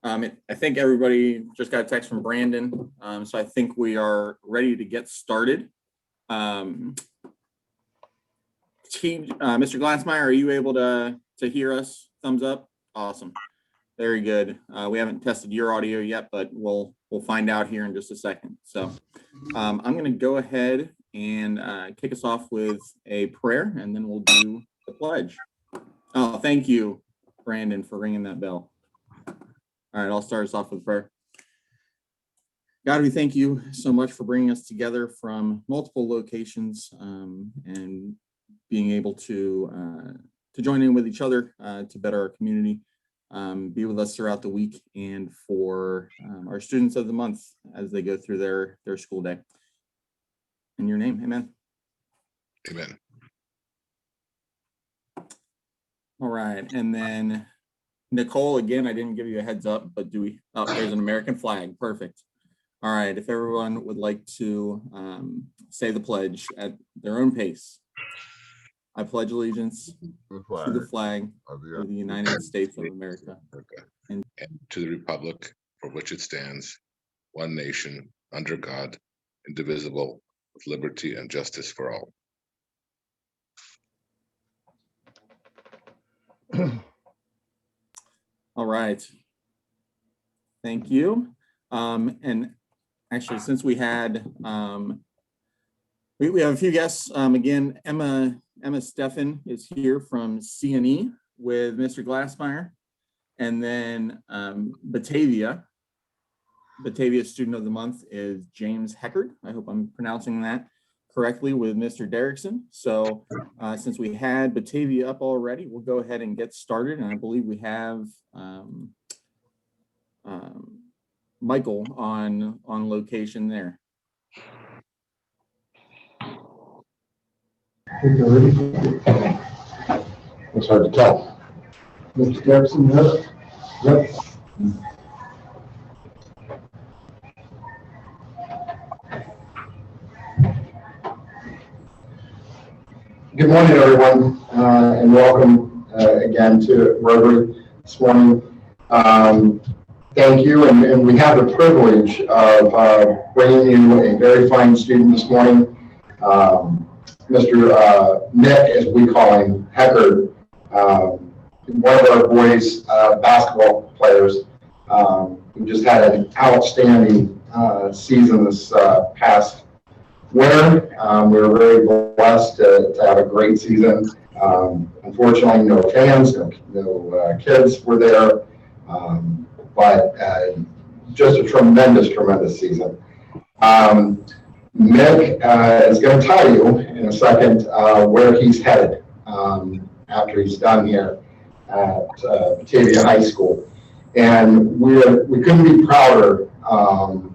I think everybody just got a text from Brandon, so I think we are ready to get started. Mr. Glassmeyer, are you able to hear us? Thumbs up. Awesome. Very good. We haven't tested your audio yet, but we'll find out here in just a second. So I'm going to go ahead and kick us off with a prayer, and then we'll do the pledge. Oh, thank you, Brandon, for ringing that bell. All right, I'll start us off with prayer. God, we thank you so much for bringing us together from multiple locations and being able to join in with each other to better our community. Be with us throughout the week and for our students of the month as they go through their school day. In your name, amen. Amen. All right, and then Nicole, again, I didn't give you a heads up, but do we? Oh, there's an American flag. Perfect. All right, if everyone would like to say the pledge at their own pace. I pledge allegiance to the flag of the United States of America and to the republic for which it stands, one nation, under God, indivisible, with liberty and justice for all. All right. Thank you. And actually, since we had, we have a few guests. Again, Emma Steffen is here from CNE with Mr. Glassmeyer. And then Batavia Student of the Month is James Heckard. I hope I'm pronouncing that correctly with Mr. Derrickson. So since we had Batavia up already, we'll go ahead and get started. And I believe we have Michael on location there. It's hard to tell. Mr. Derrickson, yep. Good morning, everyone, and welcome again to Rotary this morning. Thank you, and we have the privilege of bringing you a very fine student this morning. Mr. Nick, as we call him, Heckard, one of our boys' basketball players, who just had an outstanding season this past winter. We were very blessed to have a great season. Unfortunately, no fans, no kids were there, but just a tremendous season. Mick is going to tell you in a second where he's headed after he's done here at Batavia High School. And we couldn't be prouder of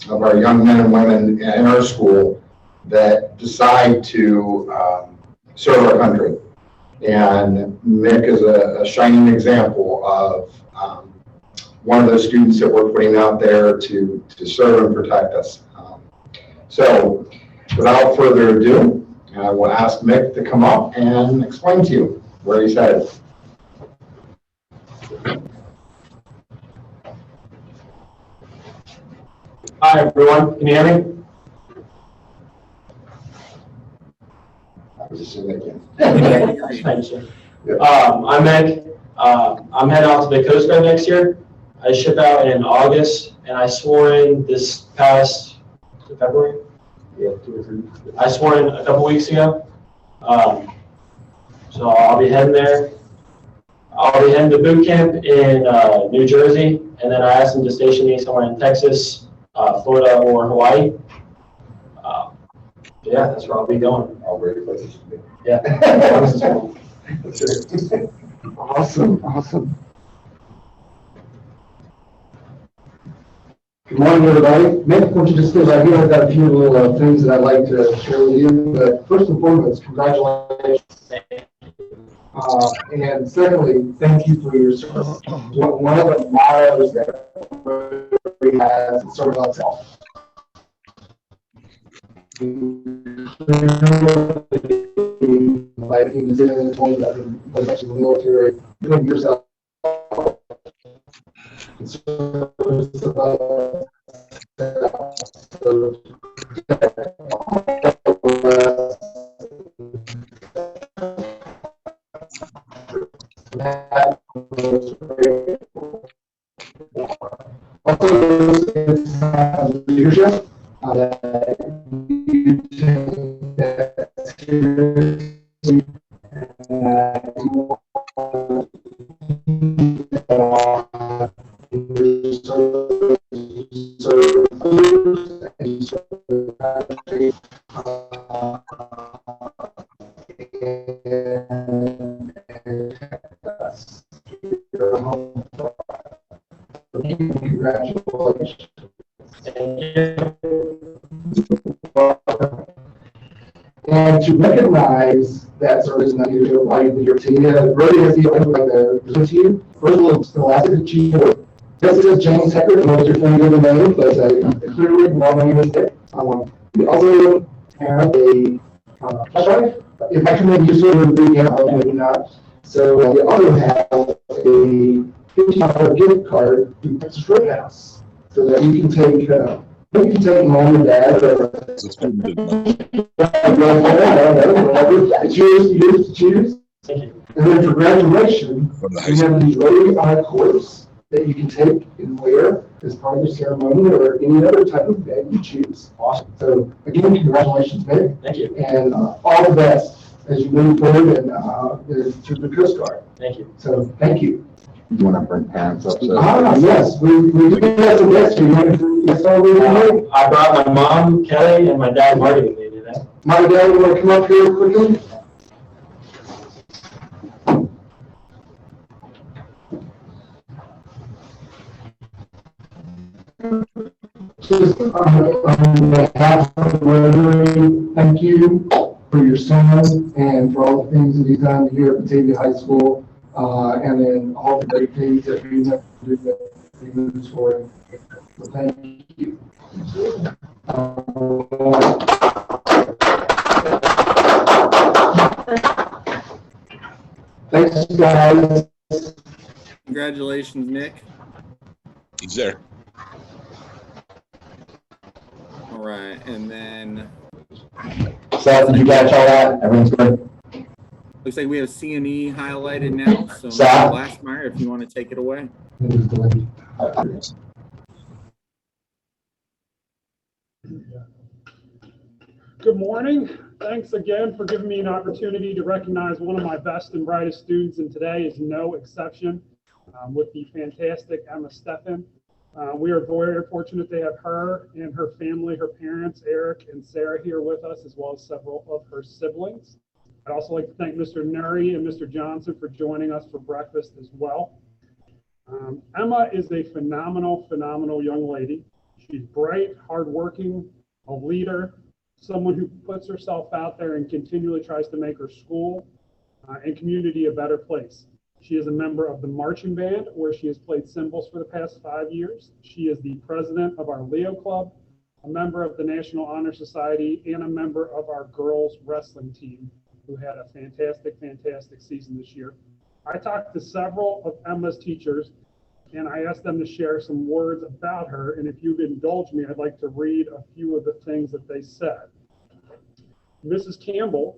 our young men and women in our school that decide to serve our country. And Mick is a shining example of one of those students that we're putting out there to serve and protect us. So without further ado, I will ask Mick to come up and explain to you where he's headed. Hi, everyone. Can you hear me? I was assuming again. Thanks, sir. I'm Mick. I'm heading out to the Coast Guard next year. I ship out in August, and I swore in this past February. Yeah, 2 or 3. I swore in a couple weeks ago. So I'll be heading there. I'll be heading to boot camp in New Jersey, and then I asked them to station me somewhere in Texas, Florida, or Hawaii. Yeah, that's where I'll be going. All great places to be. Yeah. Awesome. Good morning, everybody. Mick, why don't you just stay right here? I've got a few little things that I'd like to share with you. But first and foremost, congratulations. And secondly, thank you for your service. One of the mottos that Rotary has is serve itself. Like he was in the 20s, was actually in the military, doing yourself. leadership that you take that seriously, and congratulations. And to recognize that service and that leadership by your team, really is the only way to present to you. First of all, Scholastic Achievement. Yes, it is James Heckert, and most of your familiar with the name, but clearly, my name is Dick. We also have a flashlight. It actually may be useful in the weekend, maybe not. So we also have a $15 gift card to Texas Roadhouse, so that you can take mom and dad or it's yours to choose. Thank you. And then for graduation, we have the Rotary Honor course that you can take and wear as part of the ceremony or any other type of bag you choose. Awesome. So again, congratulations, Nick. Thank you. And all the best as you move forward and to the Coast Guard. Thank you. So thank you. You want to bring parents up? Yes, we have some guests here. I brought my mom, Kelly, and my dad, Marty, with me today. My dad, you want to come up here quickly? Just on behalf of Rotary, thank you for your son and for all the things that he's done here at Batavia High School, and then all the great things that we have to do that he moves forward. So thank you. Thanks, guys. Congratulations, Nick. He's there. All right, and then Seth, did you catch all that? Everyone's good? looks like we have C&E highlighted now. So Seth? Glassmeyer, if you want to take it away. Good morning. Thanks again for giving me an opportunity to recognize one of my best and brightest students, and today is no exception, with the fantastic Emma Steffen. We are very fortunate to have her and her family, her parents, Eric and Sarah, here with us, as well as several of her siblings. I'd also like to thank Mr. Nuri and Mr. Johnson for joining us for breakfast as well. Emma is a phenomenal young lady. She's bright, hardworking, a leader, someone who puts herself out there and continually tries to make her school and community a better place. She is a member of the marching band, where she has played cymbals for the past 5 years. She is the president of our Leo Club, a member of the National Honor Society, and a member of our girls wrestling team, who had a fantastic season this year. I talked to several of Emma's teachers, and I asked them to share some words about her. And if you'd indulge me, I'd like to read a few of the things that they said. Mrs. Campbell,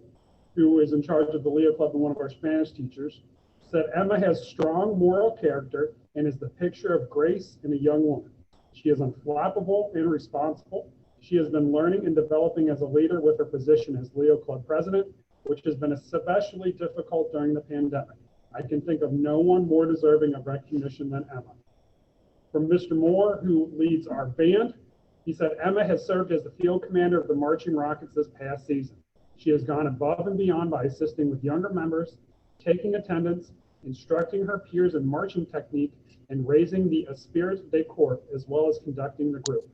who is in charge of the Leo Club and one of our Spanish teachers, said Emma has strong moral character and is the picture of grace in a young woman. She is unflappable and responsible. She has been learning and developing as a leader with her position as Leo Club president, which has been especially difficult during the pandemic. I can think of no one more deserving of recognition than Emma. From Mr. Moore, who leads our band, he said Emma has served as the field commander of the Marching Rockets this past season. She has gone above and beyond by assisting with younger members, taking attendance, instructing her peers in marching technique, and raising the esprit de corps, as well as conducting the group.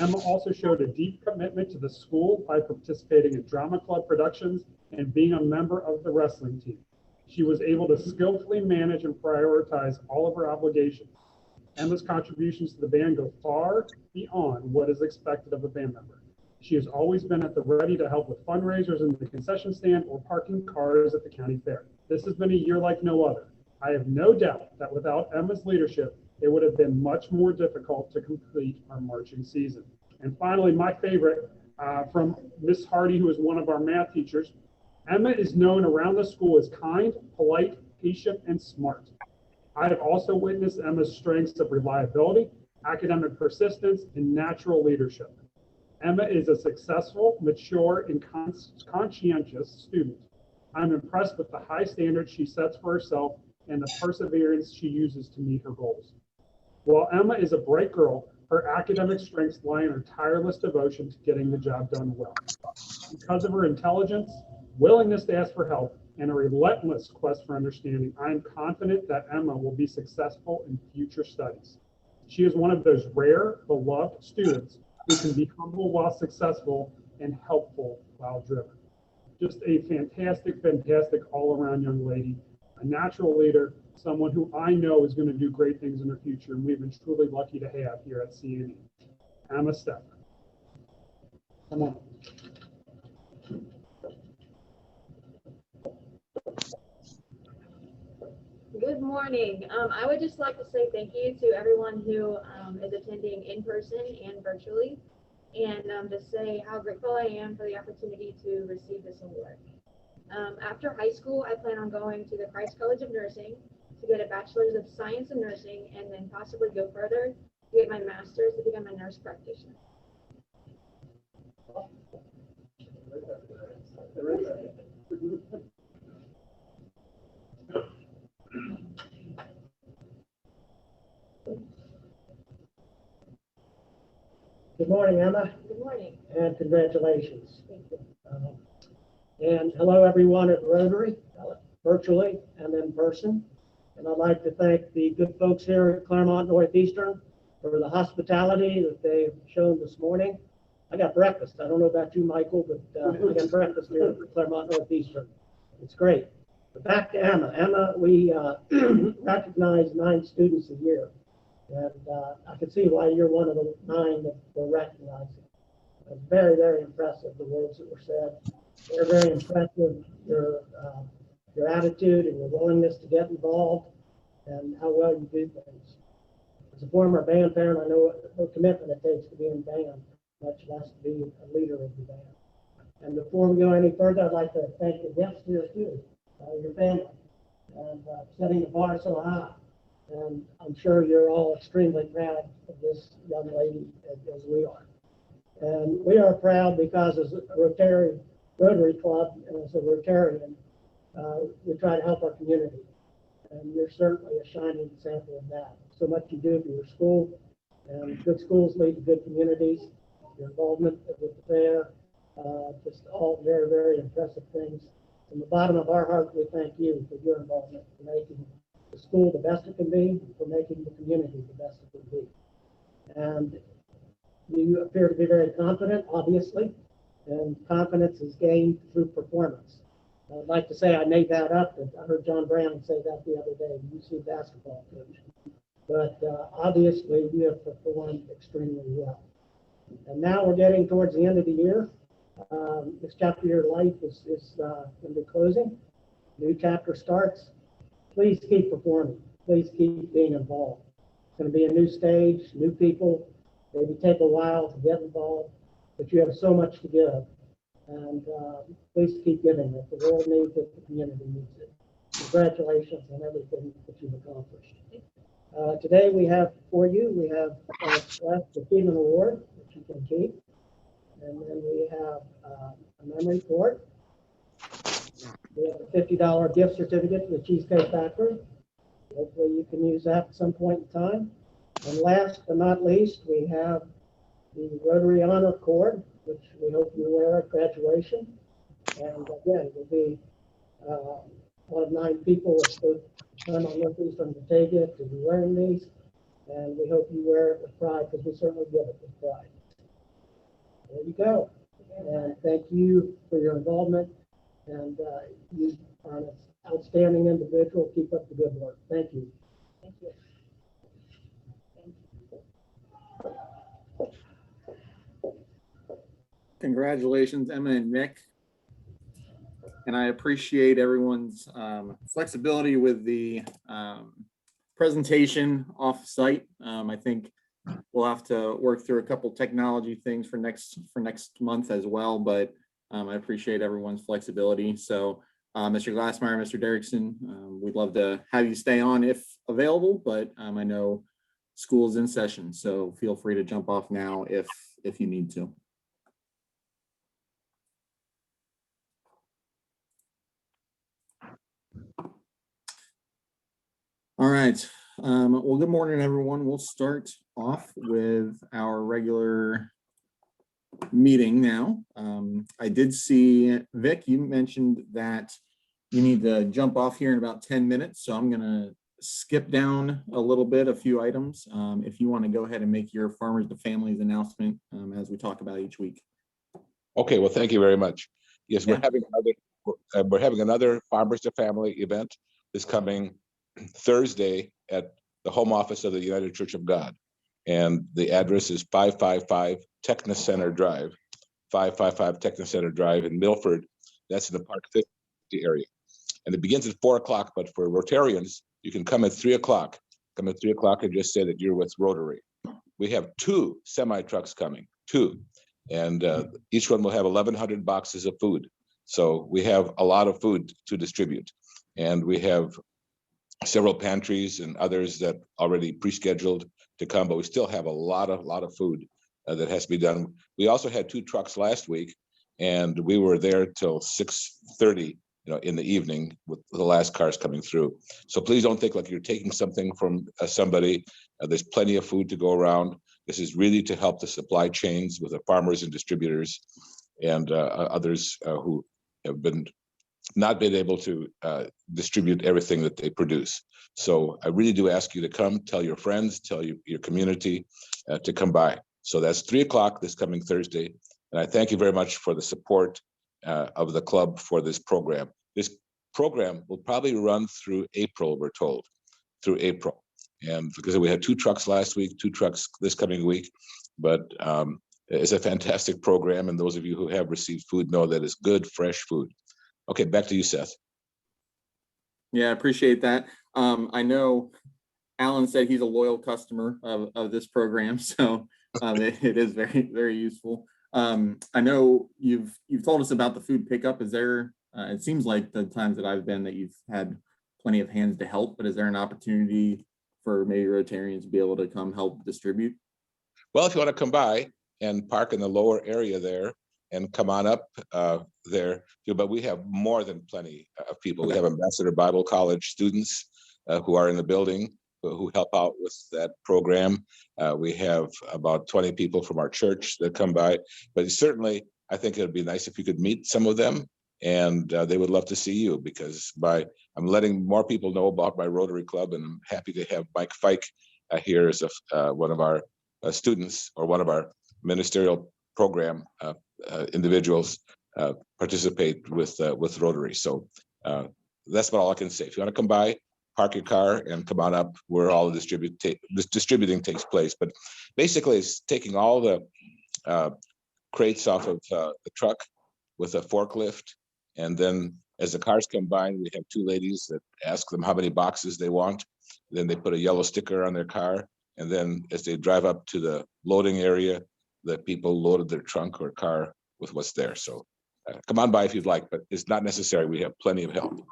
Emma also showed a deep commitment to the school by participating in drama club productions and being a member of the wrestling team. She was able to skillfully manage and prioritize all of her obligations. Emma's contributions to the band go far beyond what is expected of a band member. She has always been at the ready to help with fundraisers in the concession stand or parking cars at the county fair. This has been a year like no other. I have no doubt that without Emma's leadership, it would have been much more difficult to complete our marching season. And finally, my favorite from Miss Hardy, who is one of our math teachers. Emma is known around the school as kind, polite, patient, and smart. I have also witnessed Emma's strengths of reliability, academic persistence, and natural leadership. Emma is a successful, mature, and conscientious student. I'm impressed with the high standards she sets for herself and the perseverance she uses to meet her goals. While Emma is a bright girl, her academic strengths lie in her tireless devotion to getting the job done well. Because of her intelligence, willingness to ask for help, and a relentless quest for understanding, I am confident that Emma will be successful in future studies. She is one of those rare, beloved students who can be humble while successful and helpful while driven. Just a fantastic, fantastic all-around young lady, a natural leader, someone who I know is going to do great things in her future, and we've been truly lucky to have here at CNE. Emma Stephan. Come on. Good morning. I would just like to say thank you to everyone who is attending in person and virtually, and to say how grateful I am for the opportunity to receive this award. After high school, I plan on going to the Christ College of Nursing to get a Bachelor's of Science in Nursing, and then possibly go further to get my master's to become a nurse practitioner. Good morning, Emma, Good morning. and congratulations. Thank you. And hello, everyone at Rotary, virtually and in person. And I'd like to thank the good folks here at Claremont Northeastern for the hospitality that they've shown this morning. I got breakfast. I don't know about you, Michael, but I got breakfast here at Claremont Northeastern. It's great. But back to Emma. Emma, we recognize 9 students a year. And I can see why you're one of the 9 that we're recognizing. It's very, very impressive, the words that were said. They're very impressive, your attitude and your willingness to get involved and how well you do things. As a former band parent, I know what commitment it takes to be in band, much less to be a leader of the band. And before we go any further, I'd like to thank the guests here too, your family, and setting the bar so high. And I'm sure you're all extremely proud of this young lady as we are. And we are proud because as a Rotary Club and as a Rotarian, we try to help our community. And you're certainly a shining example of that. So much you do for your school, and good schools lead to good communities. Your involvement with the fair, just all very, very impressive things. From the bottom of our heart, we thank you for your involvement, for making the school the best it can be, for making the community the best it can be. And you appear to be very confident, obviously, and confidence is gained through performance. I'd like to say I made that up, but I heard John Brown say that the other day, UC basketball coach. But obviously, you have performed extremely well. And now we're getting towards the end of the year. This chapter of your life is going to be closing. New chapter starts. Please keep performing. Please keep being involved. It's going to be a new stage, new people. Maybe take a while to get involved, but you have so much to give. And please keep giving it. The world needs it, the community needs it. Congratulations on everything that you've accomplished. Today we have for you, we have the Achievement Award, which you can keep. And then we have a memory board. We have a $50 gift certificate to the Cheesecake Factory. Hopefully you can use that at some point in time. And last but not least, we have the Rotary Honor Cord, which we hope you wear at graduation. And again, you'll be one of 9 people at the time on Northeastern Batavia to be wearing these. And we hope you wear it with pride, because we certainly give it with pride. There you go. And thank you for your involvement. And you are an outstanding individual. Keep up the good work. Thank you. Thank you. Congratulations, Emma and Nick. And I appreciate everyone's flexibility with the presentation off-site. I think we'll have to work through a couple technology things for next month as well, but I appreciate everyone's flexibility. So Mr. Glassmeyer, Mr. Derrickson, we'd love to have you stay on if available, but I know school's in session, so feel free to jump off now if you need to. All right. Well, good morning, everyone. We'll start off with our regular meeting now. I did see, Vic, you mentioned that you need to jump off here in about 10 minutes, so I'm going to skip down a little bit, a few items, if you want to go ahead and make your Farmers to Families announcement as we talk about each week. Okay, well, thank you very much. Yes, Yeah. we're having another Farmers to Family event this coming Thursday at the home office of the United Church of God. And the address is 555 Technicenter Drive, 555 Technicenter Drive in Milford. That's in the Park 50 area. And it begins at 4 o'clock, but for Rotarians, you can come at 3 o'clock. Come at 3 o'clock and just say that you're with Rotary. We have 2 semi-trucks coming, 2. And each one will have 1,100 boxes of food. So we have a lot of food to distribute. And we have several pantries and others that already pre-scheduled to come, but we still have a lot of food that has to be done. We also had 2 trucks last week, and we were there till 6:30, in the evening with the last cars coming through. So please don't think like you're taking something from somebody. There's plenty of food to go around. This is really to help the supply chains with the farmers and distributors and others who have not been able to distribute everything that they produce. So I really do ask you to come, tell your friends, tell your community to come by. So that's 3 o'clock this coming Thursday. And I thank you very much for the support of the club for this program. This program will probably run through April, we're told, through April. And because we had 2 trucks last week, 2 trucks this coming week, but it's a fantastic program. And those of you who have received food know that it's good, fresh food. Okay, back to you, Seth. Yeah, I appreciate that. I know Alan said he's a loyal customer of this program, so it is very, very useful. I know you've told us about the food pickup. Is there, it seems like the times that I've been that you've had plenty of hands to help, but is there an opportunity for maybe Rotarians to be able to come help distribute? Well, if you want to come by and park in the lower area there and come on up there, but we have more than plenty of people. Okay. We have Ambassador Bible College students who are in the building who help out with that program. We have about 20 people from our church that come by, but certainly I think it'd be nice if you could meet some of them, and they would love to see you, because I'm letting more people know about my Rotary Club, and I'm happy to have Mike Fike here as one of our students, or one of our ministerial program individuals participate with Rotary. So that's about all I can say. If you want to come by, park your car and come on up where all the distributing takes place. But basically it's taking all the crates off of the truck with a forklift. And then as the cars come by, we have 2 ladies that ask them how many boxes they want. Then they put a yellow sticker on their car. And then as they drive up to the loading area, the people loaded their trunk or car with what's there. So come on by if you'd like, but it's not necessary. We have plenty of help.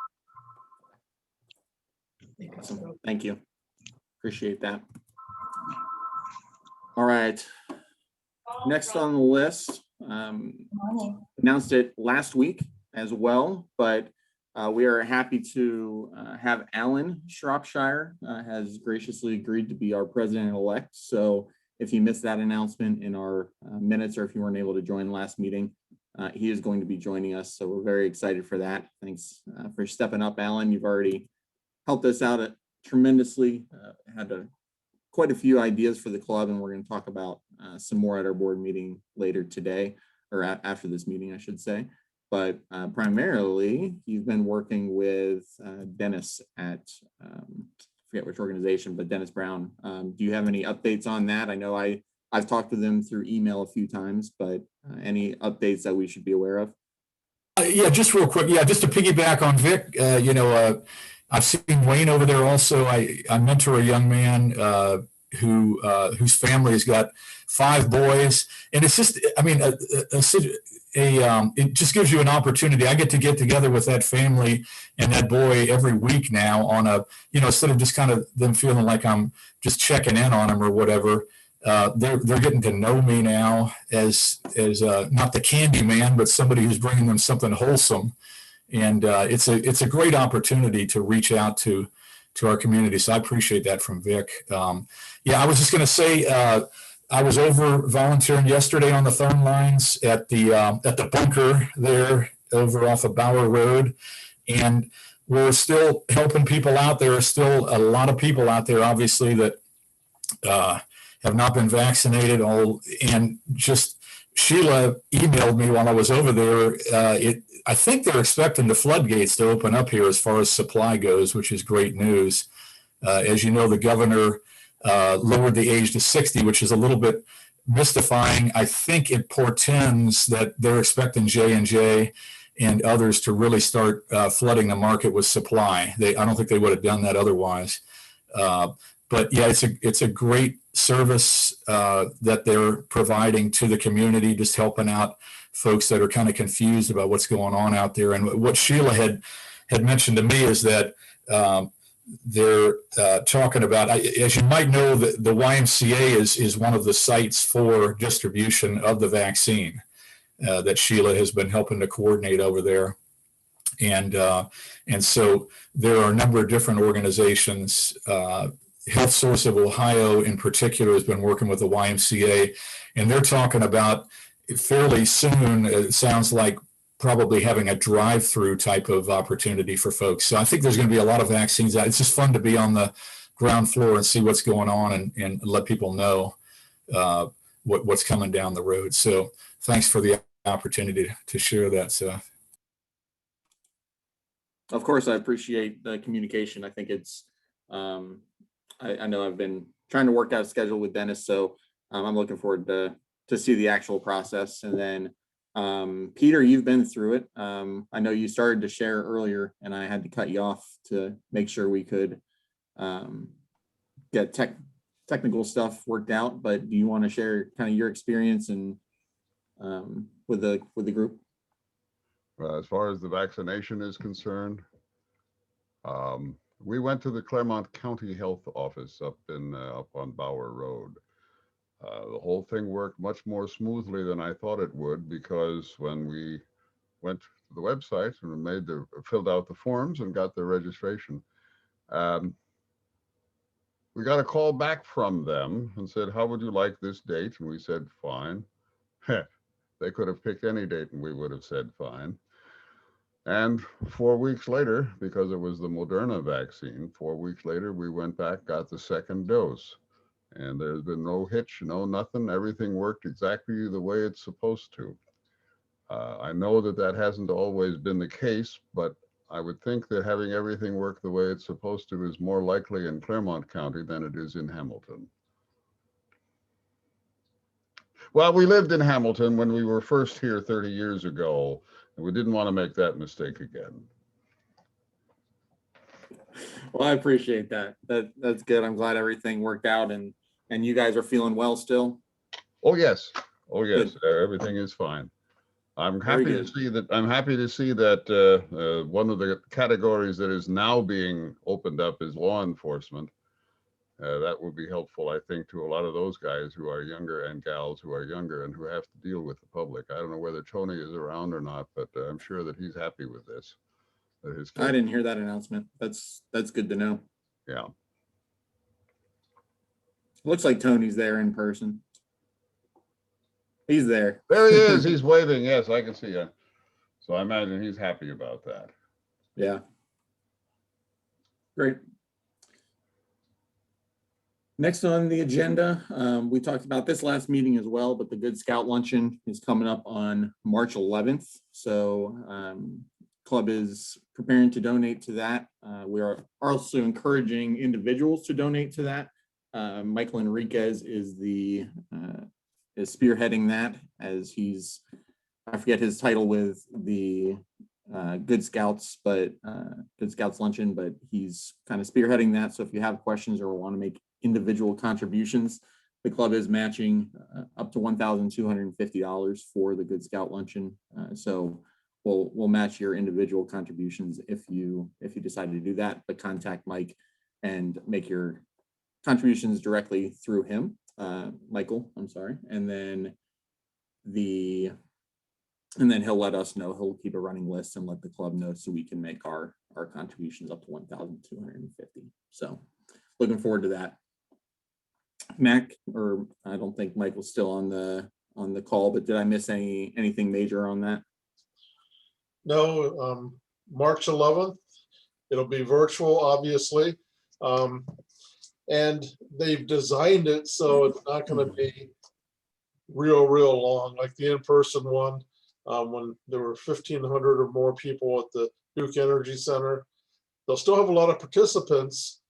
Awesome. Thank you. Appreciate that. All right. Next on the list, announced it last week as well, but we are happy to have Alan Shropshire has graciously agreed to be our president-elect. So if you missed that announcement in our minutes, or if you weren't able to join last meeting, he is going to be joining us. So we're very excited for that. Thanks for stepping up, Alan. You've already helped us out tremendously. Had quite a few ideas for the club, and we're going to talk about some more at our board meeting later today, or after this meeting, I should say. But primarily, you've been working with Dennis at, I forget which organization, but Dennis Brown. Do you have any updates on that? I know I've talked to them through email a few times, but any updates that we should be aware of? Yeah, just real quick. Yeah, just to piggyback on Vic, I've seen Wayne over there also. I mentor a young man whose family has got 5 boys, and it's just, I mean, it just gives you an opportunity. I get together with that family and that boy every week now on a, instead of just kind of them feeling like I'm just checking in on them or whatever. They're getting to know me now as not the candy man, but somebody who's bringing them something wholesome. And it's a great opportunity to reach out to our community. So I appreciate that from Vic. Yeah, I was just going to say, I was over volunteering yesterday on the phone lines at the bunker there over off of Bower Road, and we're still helping people out. There are still a lot of people out there, obviously, that have not been vaccinated. And just Sheila emailed me while I was over there. I think they're expecting the floodgates to open up here as far as supply goes, which is great news. As you know, the governor lowered the age to 60, which is a little bit mystifying. I think it portends that they're expecting J&J and others to really start flooding the market with supply. I don't think they would have done that otherwise. But yeah, it's a great service that they're providing to the community, just helping out folks that are kind of confused about what's going on out there. And what Sheila had mentioned to me is that they're talking about, as you might know, the YMCA is one of the sites for distribution of the vaccine that Sheila has been helping to coordinate over there. And so there are a number of different organizations. Health Source of Ohio in particular has been working with the YMCA, and they're talking about fairly soon, it sounds like, probably having a drive-through type of opportunity for folks. So I think there's going to be a lot of vaccines out. It's just fun to be on the ground floor and see what's going on and let people know what's coming down the road. So thanks for the opportunity to share that. So. Of course, I appreciate the communication. I think it's, I know I've been trying to work out a schedule with Dennis, so I'm looking forward to see the actual process. And then Peter, you've been through it. I know you started to share earlier, and I had to cut you off to make sure we could get technical stuff worked out. But do you want to share kind of your experience and with the group? As far as the vaccination is concerned, we went to the Claremont County Health Office up on Bower Road. The whole thing worked much more smoothly than I thought it would, because when we went to the website and filled out the forms and got the registration, we got a call back from them and said, "How would you like this date?" And we said, "Fine." They could have picked any date and we would have said fine. And 4 weeks later, because it was the Moderna vaccine, 4 weeks later, we went back, got the second dose. And there's been no hitch, no nothing. Everything worked exactly the way it's supposed to. I know that hasn't always been the case, but I would think that having everything work the way it's supposed to is more likely in Claremont County than it is in Hamilton. Well, we lived in Hamilton when we were first here 30 years ago, and we didn't want to make that mistake again. Well, I appreciate that. That's good. I'm glad everything worked out, and you guys are feeling well still. Oh yes, everything is fine. I'm happy to see that. I'm happy to see that one of the categories that is now being opened up is law enforcement. That would be helpful, I think, to a lot of those guys who are younger and gals who are younger and who have to deal with the public. I don't know whether Tony is around or not, but I'm sure that he's happy with this. I didn't hear that announcement. That's good to know. Yeah. Looks like Tony's there in person. He's there. There he is. He's waving. Yes, I can see him. So I imagine he's happy about that. Yeah. Great. Next on the agenda, we talked about this last meeting as well, but the Good Scout Luncheon is coming up on March 11th. So club is preparing to donate to that. We are also encouraging individuals to donate to that. Michael Enriquez is spearheading that, as he's, I forget his title with the Good Scouts, Good Scouts luncheon, but he's kind of spearheading that. So if you have questions or want to make individual contributions, the club is matching up to $1,250 for the Good Scout luncheon. So we'll match your individual contributions if you decide to do that, but contact Mike and make your contributions directly through him, Michael, I'm sorry. And then he'll let us know. He'll keep a running list and let the club know so we can make our contributions up to 1,250. So looking forward to that. Mac, or I don't think Michael's still on the call, but did I miss anything major on that? No, March 11th, it'll be virtual, obviously. And they've designed it so it's not going to be real long, like the in-person one, when there were 1,500 or more people at the Duke Energy Center. They'll still have a lot of participants,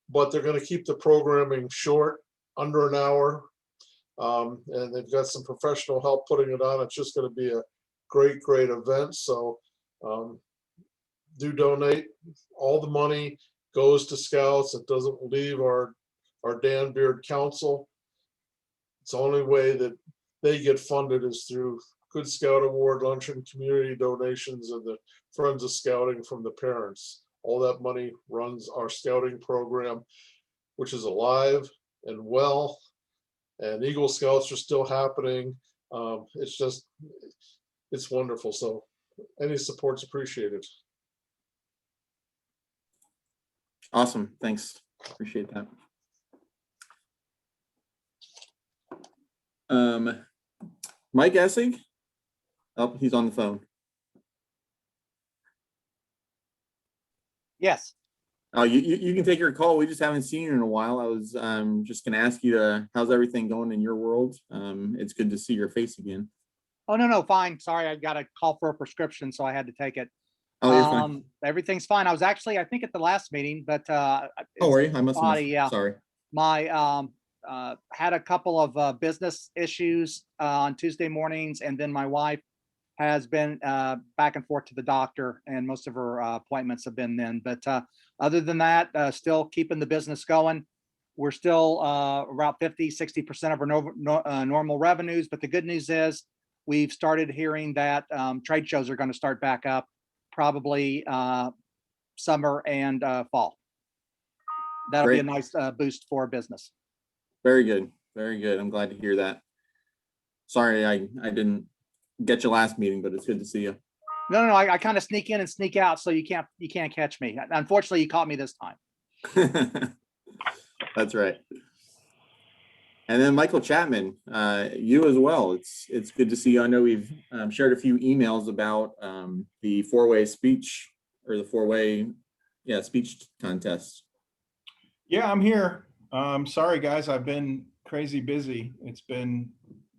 but they're going to keep the programming short, under an hour. And they've got some professional help putting it on. It's just going to be a great event. So do donate. All the money goes to Scouts. It doesn't leave our Dan Beard Council. It's the only way that they get funded is through Good Scout Award, luncheon, community donations, and the Friends of Scouting from the parents. All that money runs our scouting program, which is alive and well, and Eagle Scouts are still happening. It's wonderful. So any support's appreciated. Awesome. Thanks. Appreciate that. Mike Essig. Oh, he's on the phone. Yes. Oh, you can take your call. We just haven't seen you in a while. I was just going to ask you how's everything going in your world? It's good to see your face again. Oh, no, fine. Sorry, I got a call for a prescription, so I had to take it. Oh, you're fine. Everything's fine. I was actually, I think, at the last meeting, but Oh, were you? I must have missed. yeah. Sorry. My had a couple of business issues on Tuesday mornings, and then my wife has been back and forth to the doctor, and most of her appointments have been then. But other than that, still keeping the business going. We're still around 50-60% of our normal revenues. But the good news is we've started hearing that trade shows are going to start back up, probably summer and fall. That'll be a nice boost for business. Very good. Very good. I'm glad to hear that. Sorry, I didn't get you last meeting, but it's good to see you. No, I kind of sneak in and sneak out, so you can't catch me. Unfortunately, you caught me this time. That's right. And then Michael Chapman, you as well. It's good to see you. I know we've shared a few emails about the four-way speech or the four-way speech contest. Yeah, I'm here. Sorry guys, I've been crazy busy. It's been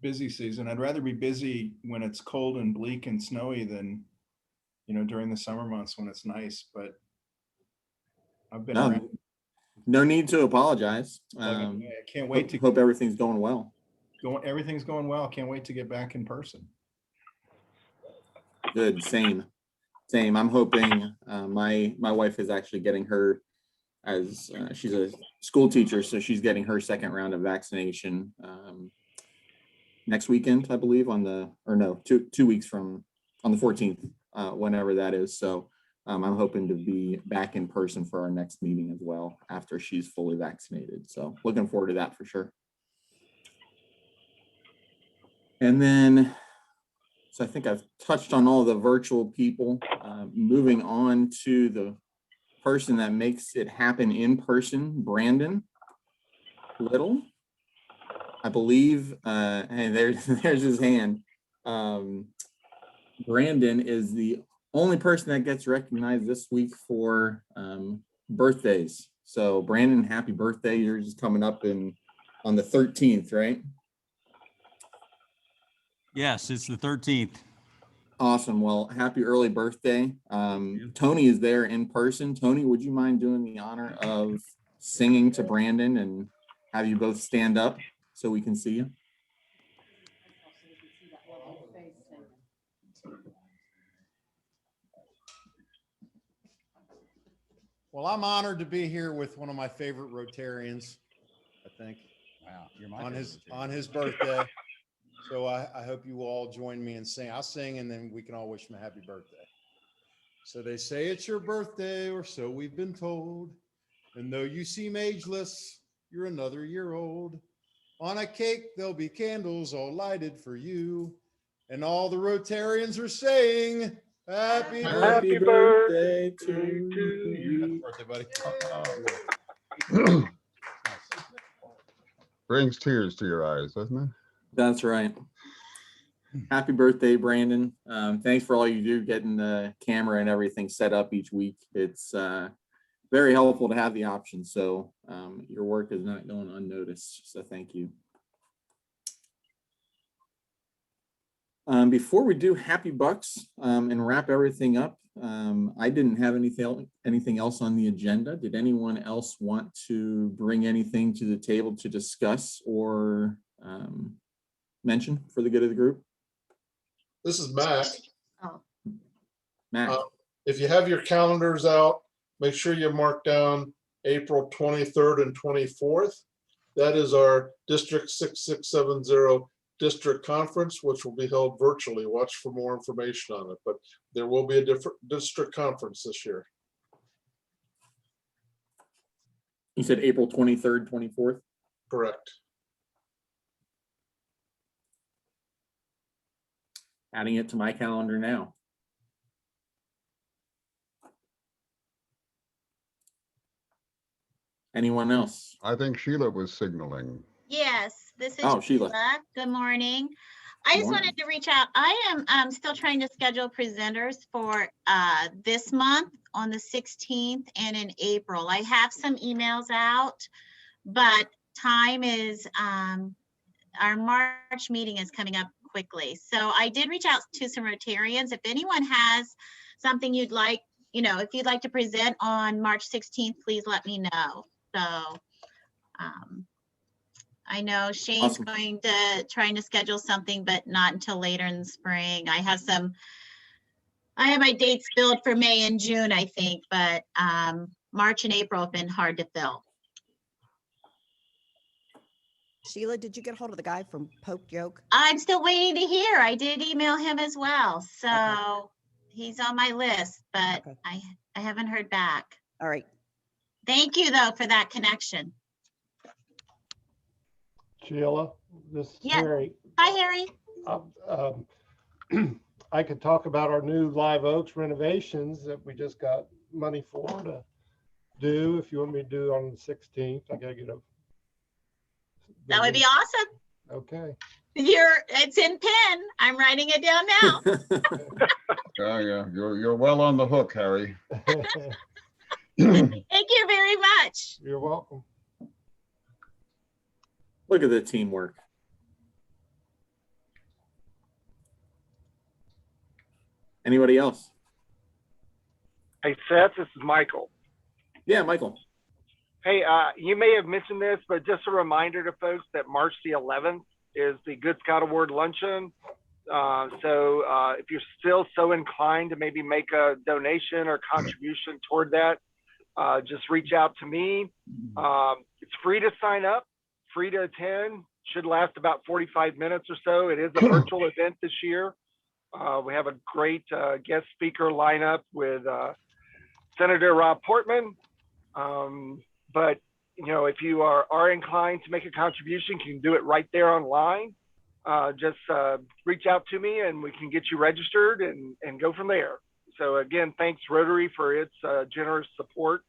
busy season. I'd rather be busy when it's cold and bleak and snowy than during the summer months when it's nice. But I've been around. No need to apologize. I can't wait to hope everything's going well. Everything's going well. Can't wait to get back in person. Good. Same. I'm hoping my wife is actually getting her, as she's a school teacher, so she's getting her second round of vaccination next weekend, I believe, two weeks from on the 14th, whenever that is. So I'm hoping to be back in person for our next meeting as well after she's fully vaccinated. So looking forward to that for sure. And then, so I think I've touched on all the virtual people. Moving on to the person that makes it happen in person, Brandon Little. I believe, and there's his hand. Brandon is the only person that gets recognized this week for birthdays. So Brandon, happy birthday. Yours is coming up on the 13th, right? Yes, it's the 13th. Awesome. Well, happy early birthday. Tony is there in person. Tony, would you mind doing the honor of singing to Brandon and have you both stand up so we can see you? Well, I'm honored to be here with one of my favorite Rotarians, I think. Wow, you're my on his birthday. So I hope you all join me and sing. I'll sing and then we can all wish him a happy birthday. So they say it's your birthday, or so we've been told. And though you seem ageless, you're another year old. On a cake, there'll be candles all lighted for you. And all the Rotarians are saying, happy birthday to you. birthday, buddy. Brings tears to your eyes, doesn't it? That's right. Happy birthday, Brandon. Thanks for all you do getting the camera and everything set up each week. It's very helpful to have the option. So your work is not going unnoticed. So thank you. Before we do Happy Bucks and wrap everything up, I didn't have anything else on the agenda. Did anyone else want to bring anything to the table to discuss or mention for the good of the group? This is Mac. Oh. Mac. If you have your calendars out, make sure you mark down April 23rd and 24th. That is our District 6670 District Conference, which will be held virtually. Watch for more information on it, but there will be a different district conference this year. You said April 23rd, 24th? Correct. Adding it to my calendar now. Anyone else? I think Sheila was signaling. Yes, this is Sheila. Sheila. Good morning. I just wanted to reach out. I am still trying to schedule presenters for this month on the 16th and in April. I have some emails out, but time is, our March meeting is coming up quickly. So I did reach out to some Rotarians. If anyone has something you'd like, if you'd like to present on March 16th, please let me know. So I know Shane's trying to schedule something, but not until later in the spring. I have my dates filled for May and June, I think, but March and April have been hard to fill. Sheila, did you get a hold of the guy from Poke Joke? I'm still waiting to hear. I did email him as well. So he's on my list, but I haven't heard back. All right. Thank you though for that connection. Sheila, this is Yeah. Harry. Hi, Harry. I could talk about our new Live Oaks renovations that we just got money for to do. If you want me to do on the 16th, I gotta get a. That would be awesome. Okay. It's in pen. I'm writing it down now. Yeah, you're well on the hook, Harry. Thank you very much. You're welcome. Look at the teamwork. Anybody else? Hey, Seth, this is Michael. Yeah, Michael. Hey, you may have mentioned this, but just a reminder to folks that March the 11th is the Good Scout Award Luncheon. So if you're still so inclined to maybe make a donation or contribution toward that, just reach out to me. It's free to sign up, free to attend, should last about 45 minutes or so. It is a virtual event this year. We have a great guest speaker lineup with Senator Rob Portman. But if you are inclined to make a contribution, you can do it right there online. Just reach out to me and we can get you registered and go from there. So again, thanks Rotary for its generous support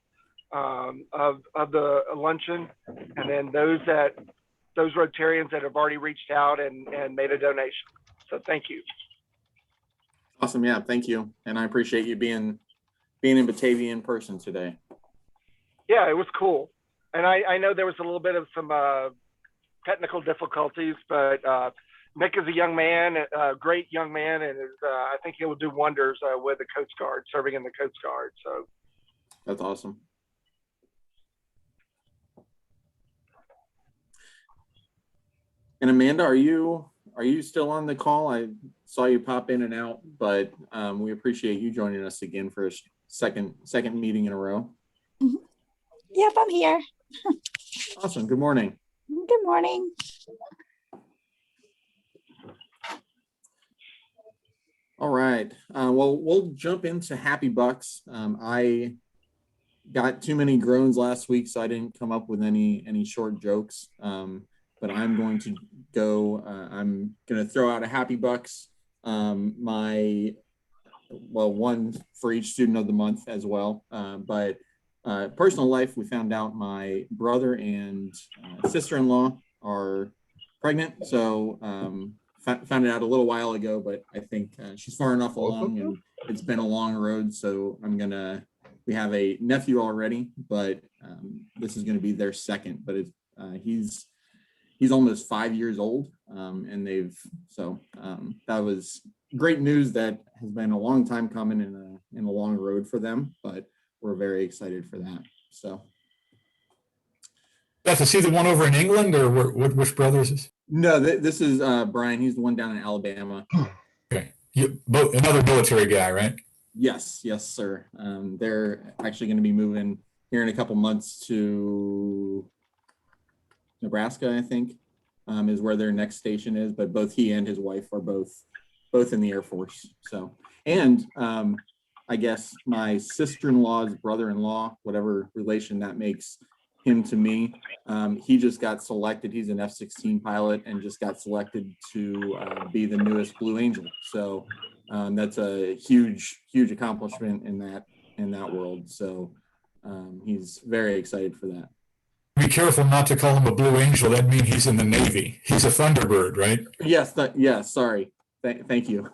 of the luncheon, and then those Rotarians that have already reached out and made a donation. So thank you. Awesome. Yeah, thank you. And I appreciate you being in Batavia in person today. Yeah, it was cool. And I know there was a little bit of some technical difficulties, but Nick is a young man, a great young man, and I think he will do wonders with the Coast Guard, serving in the Coast Guard. So that's awesome. And Amanda, are you still on the call? I saw you pop in and out, but we appreciate you joining us again for a second meeting in a row. Yep, I'm here. Awesome. Good morning. Good morning. All right. Well, we'll jump into Happy Bucks. I got too many groans last week, so I didn't come up with any short jokes. But I'm going to go. I'm going to throw out a Happy Bucks. One for each student of the month as well. But personal life, we found out my brother and sister-in-law are pregnant. So found it out a little while ago, but I think she's far enough along and it's been a long road. So we have a nephew already, but this is going to be their second, but he's almost 5 years old. And that was great news that has been a long time coming in a long road for them, but we're very excited for that. So. Got to see the one over in England, or which brother is this? No, this is Brian. He's the one down in Alabama. Okay, another military guy, right? Yes, sir. They're actually going to be moving here in a couple months to Nebraska, I think, is where their next station is. But both he and his wife are both in the Air Force. So, and I guess my sister-in-law's brother-in-law, whatever relation that makes him to me, he just got selected. He's an F-16 pilot and just got selected to be the newest Blue Angel. So that's a huge accomplishment in that world. So he's very excited for that. Be careful not to call him a Blue Angel. That means he's in the Navy. He's a Thunderbird, right? Yes. Yes. Sorry. Thank you.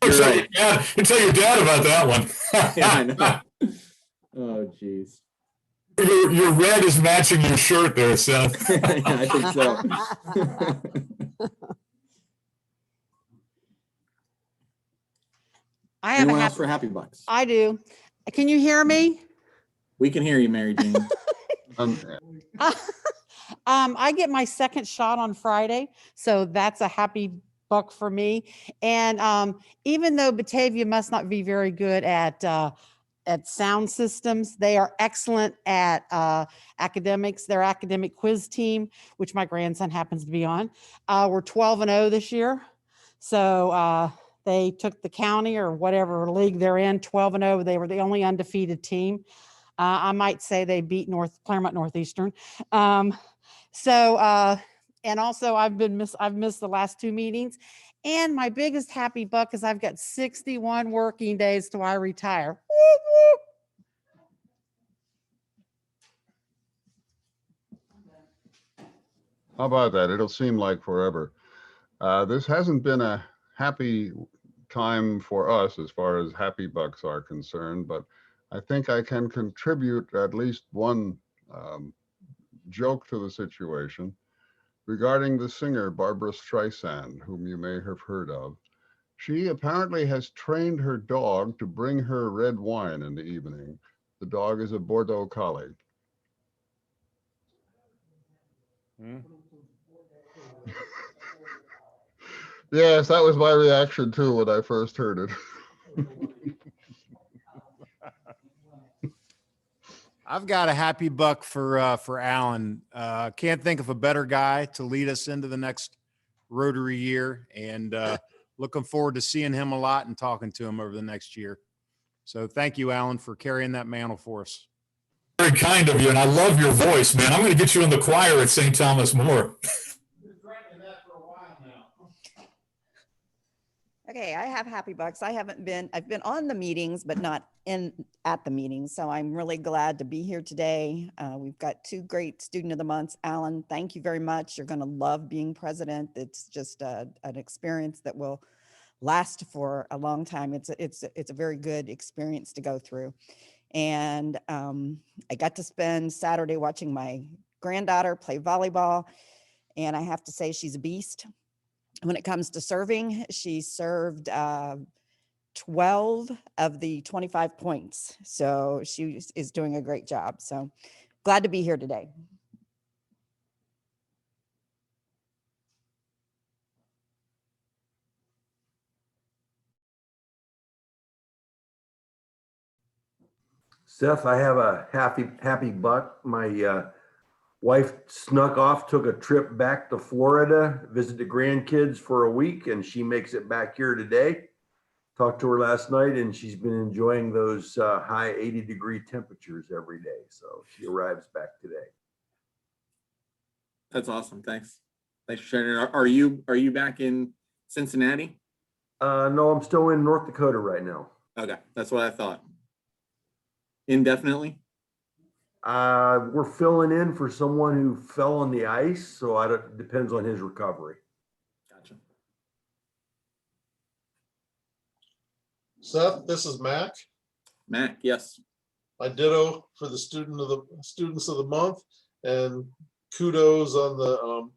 You're right. Tell your dad about that one. Yeah, I know. Oh, geez. Your red is matching your shirt there, Seth. Yeah, I think so. Anyone else for Happy Bucks? I do. Can you hear me? We can hear you, Mary Jean. I get my second shot on Friday, so that's a happy buck for me. And even though Batavia must not be very good at sound systems, they are excellent at academics. Their academic quiz team, which my grandson happens to be on, we're 12-0 this year. So they took the county or whatever league they're in, 12-0. They were the only undefeated team. I might say they beat Claremont Northeastern. And also I've missed the last two meetings. And my biggest happy buck is I've got 61 working days till I retire. Woo, woo. How about that? It'll seem like forever. This hasn't been a happy time for us as far as happy bucks are concerned, but I think I can contribute at least one joke to the situation regarding the singer Barbra Streisand, whom you may have heard of. She apparently has trained her dog to bring her red wine in the evening. The dog is a Bordeaux Collie. Yes, that was my reaction too when I first heard it. I've got a happy buck for Alan. Can't think of a better guy to lead us into the next Rotary year, and looking forward to seeing him a lot and talking to him over the next year. So thank you, Alan, for carrying that mantle for us. Very kind of you, and I love your voice, man. I'm going to get you in the choir at St. Thomas More. Okay, I have happy bucks. I've been on the meetings, but not at the meetings. So I'm really glad to be here today. We've got two great student of the months. Alan, thank you very much. You're going to love being president. It's just an experience that will last for a long time. It's a very good experience to go through. And I got to spend Saturday watching my granddaughter play volleyball. And I have to say she's a beast. When it comes to serving, she served 12 of the 25 points. So she is doing a great job. So glad to be here today. Seth, I have a happy buck. My wife snuck off, took a trip back to Florida, visit the grandkids for a week, and she makes it back here today. Talked to her last night, and she's been enjoying those high 80-degree temperatures every day. So she arrives back today. That's awesome. Thanks. Thanks for sharing. Are you back in Cincinnati? No, I'm still in North Dakota right now. Okay, that's what I thought. Indefinitely? We're filling in for someone who fell on the ice, so it depends on his recovery. Gotcha. Seth, this is Mac. Mac, yes. I ditto for the students of the month, and kudos on the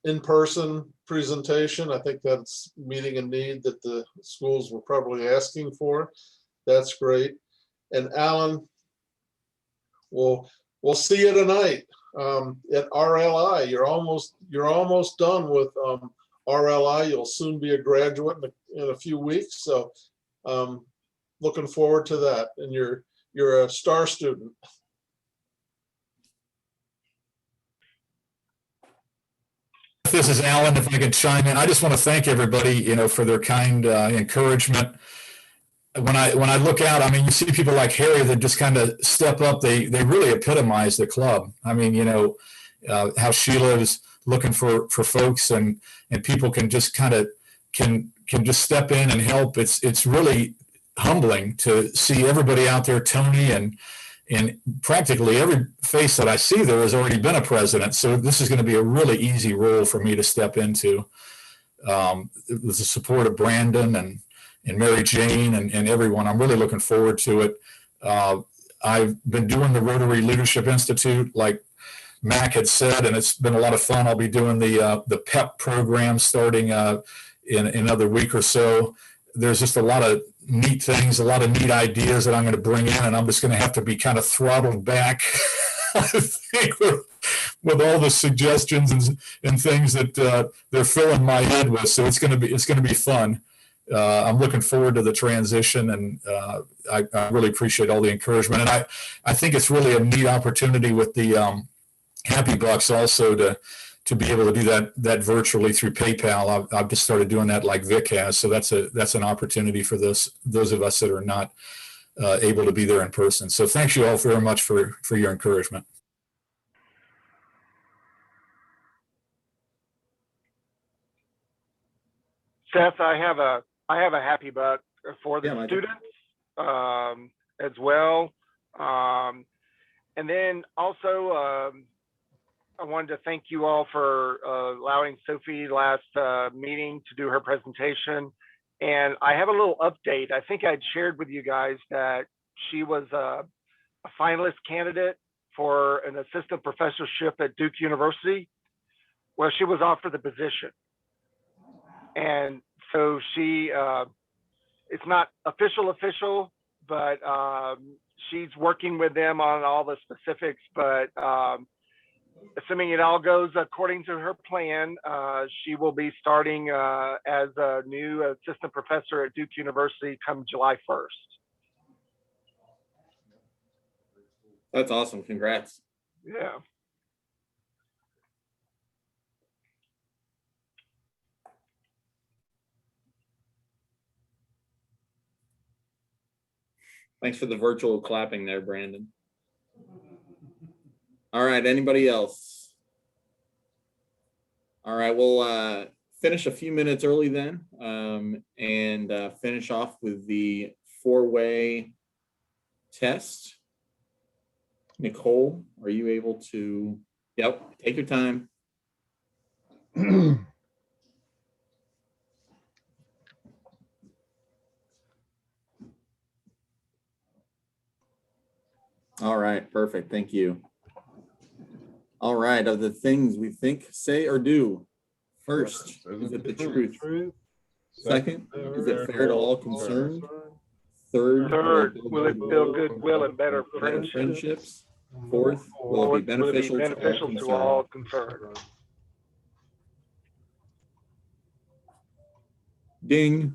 in-person presentation. I think that's meeting a need that the schools were probably asking for. That's great. And Alan, we'll see you tonight at RLI. You're almost done with RLI. You'll soon be a graduate in a few weeks. So looking forward to that. And you're a star student. This is Alan. If I could chime in, I just want to thank everybody, for their kind encouragement. When I look out, I mean, you see people like Harry that just kind of step up. They really epitomize the club. I mean, how Sheila is looking for folks, and people can just kind of can just step in and help. It's really humbling to see everybody out there. Tony and practically every face that I see there has already been a president. So this is going to be a really easy role for me to step into, with the support of Brandon and Mary Jane and everyone. I'm really looking forward to it. I've been doing the Rotary Leadership Institute, like Mac had said, and it's been a lot of fun. I'll be doing the PEP program starting in another week or so. There's just a lot of neat things, a lot of neat ideas that I'm going to bring in, and I'm just going to have to be kind of throttled back, I think, with all the suggestions and things that they're filling my head with. So it's going to be fun. I'm looking forward to the transition, and I really appreciate all the encouragement. And I think it's really a neat opportunity with the Happy Bucks also to be able to do that virtually through PayPal. I've just started doing that like Vic has. So that's an opportunity for those of us that are not able to be there in person. So thanks you all very much for your encouragement. Seth, I have a happy buck for the students as well. And then also, I wanted to thank you all for allowing Sophie last meeting to do her presentation. And I have a little update. I think I'd shared with you guys that she was a finalist candidate for an assistant professorship at Duke University. Well, she was offered the position. And so she, it's not official, but she's working with them on all the specifics, but assuming it all goes according to her plan, she will be starting as a new assistant professor at Duke University come July 1st. That's awesome. Congrats. Yeah. Thanks for the virtual clapping there, Brandon. All right, anybody else? All right, we'll finish a few minutes early then, and finish off with the four-way test. Nicole, are you able to? Yep, take your time. All right, perfect. Thank you. All right, of the things we think, say, or do, first, is it the truth? Second, is it fair to all concerned? Third, will it build goodwill and better friendships? Fourth, will it be beneficial to all concerned? Ding.